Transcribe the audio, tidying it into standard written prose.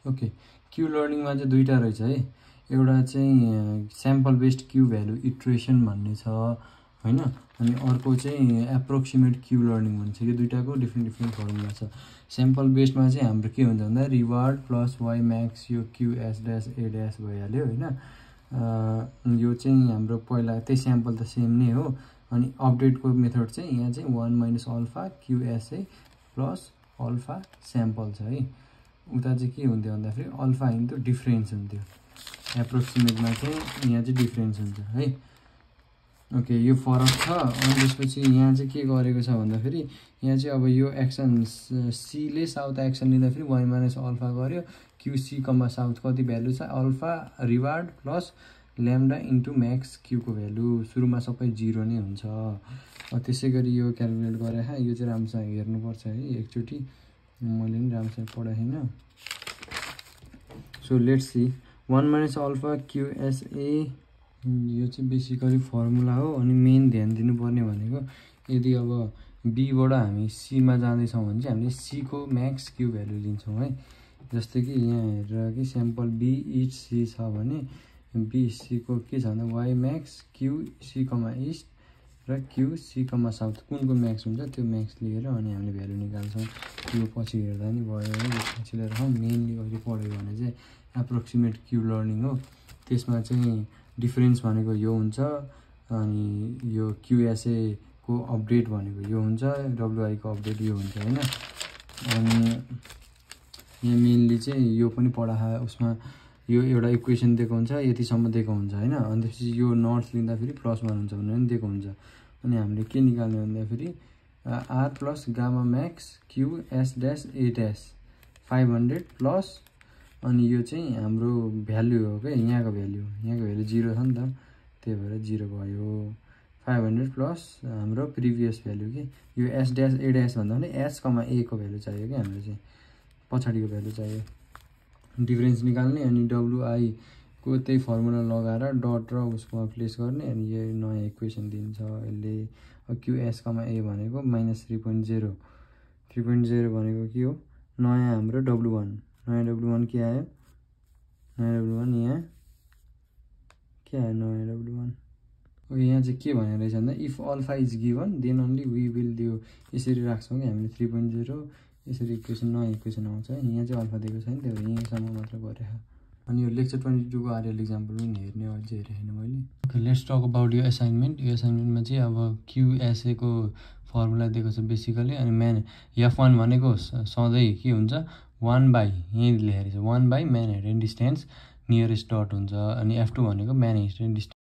Okay, Q लर्निङमा चाहिँ दुईवटा रहेछ है। एउटा चाहिँ sample based Q value iteration भन्ने छ होइन, अनि अर्को चाहिँ एप्रोक्सिमेट क्यू लर्निङ भन्छ। यो दुईवटाको डिफ्रेन्ट फर्मुला छ। स्याम्पल बेस्डमा चाहिँ हाम्रो के हुन्छ भन्दा रिवार्ड प्लस वाइ म्याक्स यो Q S dash A dash भइहाल्यो होइन। यो चाहिँ हाम्रो पहिला त्यही स्याम्पल त सेम नै हो, अनि अपडेटको मेथड चाहिँ यहाँ चाहिँ 1 minus alpha Q S A plus alpha sample छ है। उता चाहिँ के हुन्थ्यो भन्दाखेरि अल्फा इन्टु डिफ्रेन्स हुन्थ्यो, एप्रोक्सिमेटमा चाहिँ यहाँ चाहिँ डिफ्रेन्स हुन्छ है। ओके, यो फरक छ। अनि त्यसपछि यहाँ चाहिँ के गरेको छ भन्दाखेरि यहाँ चाहिँ अब यो एक्सन सीले साउथ एक्सन लिँदाखेरि 1 माइनस अल्फा गर्यो, क्युसी कम्मा साउथ कति भ्यालु छ alpha reward plus lambda into max क्यूको भ्यालु, सुरुमा सबै 0 नै हुन्छ। त्यसै गरी यो क्यालकुलेट गरेर यो चाहिँ राम्रोसँग हेर्नुपर्छ है, एकचोटि मैले पनि राम्रोसँग पढाएन। So let's see 1 minus alpha क्युएसए यो चाहिँ बेसिकली फर्मुला हो। अनि मेन ध्यान दिनुपर्ने भनेको यदि अब बीबाट हामी सीमा जाँदैछौँ भने चाहिँ हामीले सीको म्याक्स क्यू भ्यालु लिन्छौँ है। जस्तै कि यहाँ हेरेर कि स्याम्पल बी इच सी छ भने बी सीको के छ भन्दा Y max Q C comma east र क्यू सी कमा साउथ कुनको म्याक्स हुन्छ त्यो म्याक्स लिएर अनि हामीले भ्यालु निकाल्छौँ। यो पछि हेर्दा नि भयो है, पछि लिएर मेनली अहिले पढ्यो भने चाहिँ एप्रोक्सिमेट क्यू लर्निङ हो। त्यसमा चाहिँ डिफरेन्स भनेको यो हुन्छ, अनि यो क्युएसए को अपडेट भनेको यो हुन्छ, डब्लुआईको अपडेट यो हुन्छ होइन। अनि यहाँ मेनली चाहिँ यो पनि पढा उसमा यो एउटा इक्वेसन दिएको हुन्छ, यतिसम्म दिएको हुन्छ होइन। अनि त्यसपछि यो नर्थ लिँदाखेरि +1 हुन्छ भनेर पनि दिएको हुन्छ। अनि हामीले के निकाल्ने भन्दाखेरि R plus gamma max Q S dash A dash 500 plus, अनि यो चाहिँ हाम्रो भ्यालु हो क्या, यहाँको भ्यालु 0 छ नि त, त्यही भएर 0 भयो। 500 प्लस हाम्रो प्रिभियस भ्यालु कि यो एस ड्यास ए ड्यास भन्दा पनि एस कमा ए को भ्यालु चाहियो क्या, हाम्रो चाहिँ पछाडिको भ्यालु चाहियो। डिफरेन्स निकाल्ने अनि डब्लुआई को त्यही फर्मुला लगाएर डट र उसकोमा प्लेस गर्ने, अनि यो नयाँ इक्वेसन दिन्छ यसले। क्युएस कमा ए भनेको -3.0 भनेको के हो, नयाँ हाम्रो नयाँ W1 के आयो, नयाँ W1 यहाँ के आयो, नयाँ W1 ओके। यहाँ चाहिँ के भनेको रहेछ भन्दा if alpha is given then only we will दियो, यसरी राख्छौँ कि हामीले 3.0 यसरी इक्वेसन नयाँ इक्वेसन आउँछ है। यहाँ चाहिँ अल्फा दिएको छैन, त्यही भएर यहीँसम्म मात्र गरेँ। अनि यो लेक्चर 22 को आरएल इक्जाम्पल पनि हेर्ने, अझै हेरेको छैन मैले। ओके, लेट्स टक अबाउट यो असाइनमेन्ट। यो असाइनमेन्टमा चाहिँ अब क्युएसए को फर्मुला दिएको छ बेसिकली। अनि म्यान F1 भनेको सधैँ के हुन्छ 1 बाई, यहीँ लेखेको छ 1 by Manhattan distance nearest dot हुन्छ। अनि F2 भनेको म्यानहट्टन डिस्टेन्स